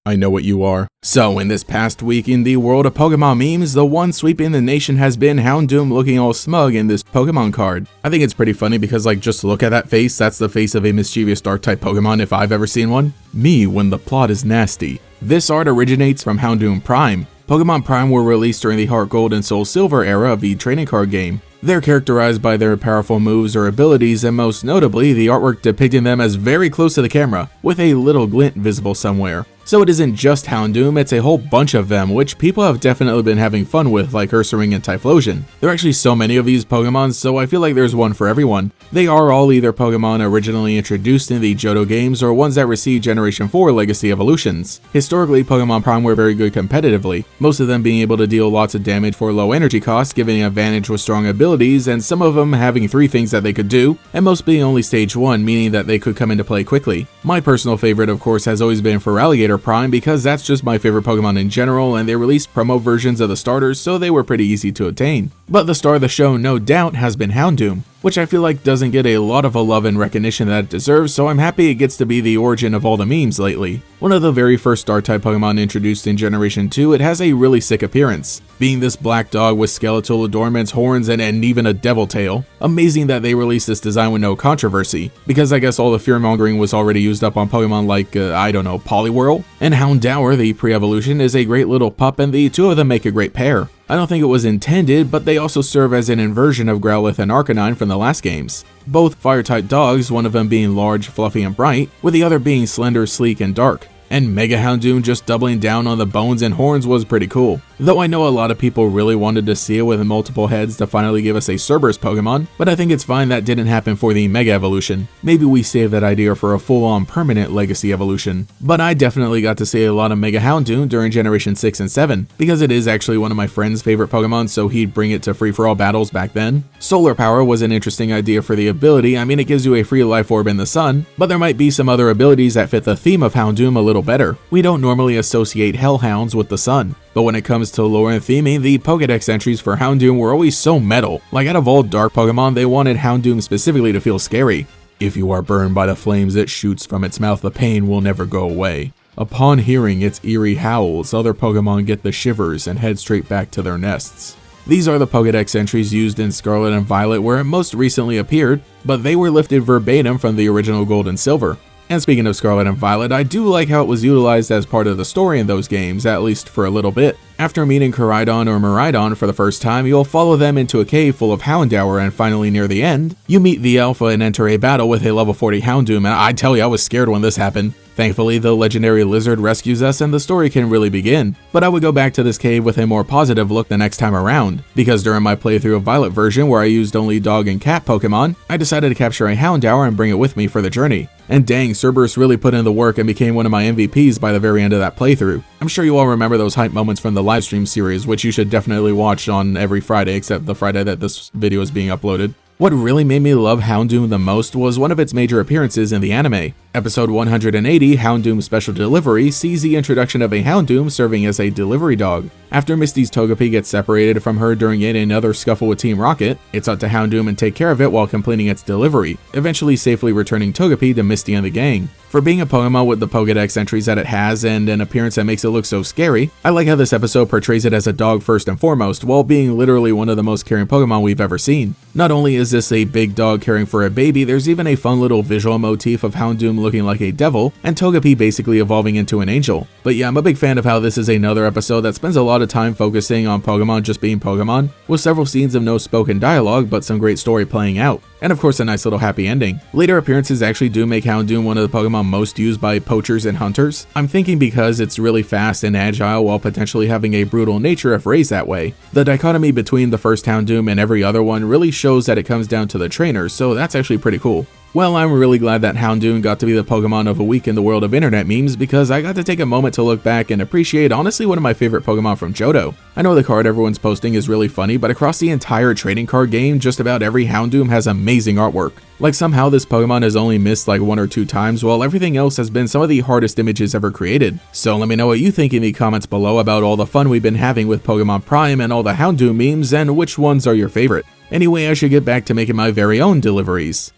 I know what you are. So, in this past week in the world of Pokemon memes, the one sweeping the nation has been Houndoom looking all smug in this Pokemon card. I think it's pretty funny because, just look at that face. That's the face of a mischievous Dark-type Pokemon if I've ever seen one. Me when the plot is nasty. This art originates from Houndoom Prime. Pokemon Prime were released during the Heart Gold and Soul Silver era of the trading card game. They're characterized by their powerful moves or abilities, and most notably, the artwork depicting them as very close to the camera, with a little glint visible somewhere. So it isn't just Houndoom, it's a whole bunch of them, which people have definitely been having fun with, like Ursaring and Typhlosion. There are actually so many of these Pokemon, so I feel like there's one for everyone. They are all either Pokemon originally introduced in the Johto games or ones that received Generation 4 Legacy evolutions. Historically, Pokemon Prime were very good competitively, most of them being able to deal lots of damage for low energy costs, giving an advantage with strong abilities, and some of them having 3 things that they could do, and most being only stage 1, meaning that they could come into play quickly. My personal favorite, of course, has always been Feraligatr Prime because that's just my favorite Pokemon in general, and they released promo versions of the starters, so they were pretty easy to obtain. But the star of the show, no doubt, has been Houndoom, which I feel like doesn't get a lot of love and recognition that it deserves, so I'm happy it gets to be the origin of all the memes lately. One of the very first Star-type Pokemon introduced in Generation 2, it has a really sick appearance, being this black dog with skeletal adornments, horns, and even a devil tail. Amazing that they released this design with no controversy, because I guess all the fear-mongering was already used up on Pokemon like, I don't know, Poliwhirl? And Houndour, the pre-evolution, is a great little pup, and the two of them make a great pair. I don't think it was intended, but they also serve as an inversion of Growlithe and Arcanine from the last games. Both fire-type dogs, one of them being large, fluffy, and bright, with the other being slender, sleek, and dark. And Mega Houndoom just doubling down on the bones and horns was pretty cool. Though I know a lot of people really wanted to see it with multiple heads to finally give us a Cerberus Pokemon, but I think it's fine that didn't happen for the Mega Evolution. Maybe we save that idea for a full-on permanent Legacy Evolution. But I definitely got to see a lot of Mega Houndoom during Generation 6 and 7, because it is actually one of my friend's favorite Pokemon, so he'd bring it to free-for-all battles back then. Solar Power was an interesting idea for the ability. I mean, it gives you a free life orb in the sun, but there might be some other abilities that fit the theme of Houndoom a little better. We don't normally associate Hellhounds with the sun, but when it comes to lore and theming, the Pokédex entries for Houndoom were always so metal. Like out of all dark Pokemon, they wanted Houndoom specifically to feel scary. If you are burned by the flames it shoots from its mouth, the pain will never go away. Upon hearing its eerie howls, other Pokemon get the shivers and head straight back to their nests. These are the Pokédex entries used in Scarlet and Violet where it most recently appeared, but they were lifted verbatim from the original Gold and Silver. And speaking of Scarlet and Violet, I do like how it was utilized as part of the story in those games, at least for a little bit. After meeting Koraidon or Miraidon for the first time, you'll follow them into a cave full of Houndour, and finally near the end, you meet the Alpha and enter a battle with a level 40 Houndoom, and I tell you, I was scared when this happened. Thankfully, the legendary lizard rescues us and the story can really begin, but I would go back to this cave with a more positive look the next time around, because during my playthrough of Violet version where I used only dog and cat Pokemon, I decided to capture a Houndour and bring it with me for the journey. And dang, Cerberus really put in the work and became one of my MVPs by the very end of that playthrough. I'm sure you all remember those hype moments from the livestream series, which you should definitely watch on every Friday except the Friday that this video is being uploaded. What really made me love Houndoom the most was one of its major appearances in the anime. Episode 180, Houndoom Special Delivery, sees the introduction of a Houndoom serving as a delivery dog. After Misty's Togepi gets separated from her during yet another scuffle with Team Rocket, it's up to Houndoom and take care of it while completing its delivery, eventually safely returning Togepi to Misty and the gang. For being a Pokemon with the Pokédex entries that it has and an appearance that makes it look so scary, I like how this episode portrays it as a dog first and foremost, while being literally one of the most caring Pokemon we've ever seen. Not only is this a big dog caring for a baby, there's even a fun little visual motif of Houndoom looking like a devil, and Togepi basically evolving into an angel. But yeah, I'm a big fan of how this is another episode that spends a lot of time focusing on Pokemon just being Pokemon, with several scenes of no spoken dialogue but some great story playing out. And of course a nice little happy ending. Later appearances actually do make Houndoom one of the Pokemon most used by poachers and hunters. I'm thinking because it's really fast and agile while potentially having a brutal nature if raised that way. The dichotomy between the first Houndoom and every other one really shows that it comes down to the trainers, so that's actually pretty cool. Well, I'm really glad that Houndoom got to be the Pokemon of the week in the world of internet memes because I got to take a moment to look back and appreciate honestly one of my favorite Pokemon from Johto. I know the card everyone's posting is really funny, but across the entire trading card game, just about every Houndoom has amazing artwork. Like somehow this Pokemon has only missed like 1 or 2 times, while everything else has been some of the hardest images ever created. So let me know what you think in the comments below about all the fun we've been having with Pokemon Prime and all the Houndoom memes, and which ones are your favorite. Anyway, I should get back to making my very own deliveries.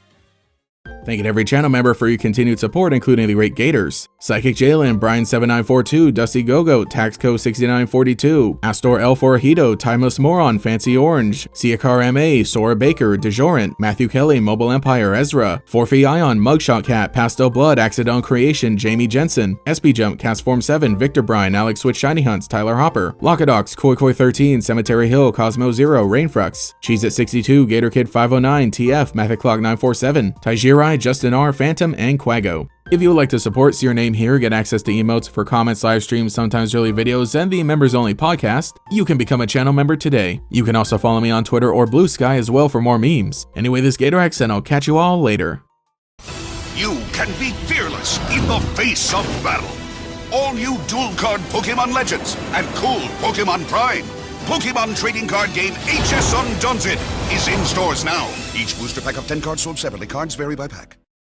Thanking every channel member for your continued support, including the great Gators, Psychic Jalen, Brian7942, Dusty Gogo, Taxco6942, Astor L4 Hito, Timeless Moron, Fancy Orange, Siakar MA, Sora Baker, DeJorant, Matthew Kelly, Mobile Empire, Ezra, Forfeit Ion, Mugshot Cat, Pastel Blood, Accidental Creation, Jamie Jensen, SB Jump, Castform 7, Victor Bryan, Alex Switch Shiny Hunts, Tyler Hopper, Lockadox, Koi 13, Cemetery Hill, Cosmo 0, Rainfrux, Cheese at 62, Gator Kid 509, TF, Mathiclock 947, Taijirai, Justin R, Phantom, and Quago. If you would like to support, see your name here, get access to emotes for comments, live streams, sometimes early videos, and the members only podcast, you can become a channel member today. You can also follow me on Twitter or Blue Sky as well for more memes. Anyway, this GatorX, and I'll catch you all later. You can be fearless in the face of battle. All new dual card Pokemon Legends and cool Pokemon Prime. Pokemon trading card game HS Undaunted is in stores now. Each booster pack of 10 cards sold separately. Cards vary by pack.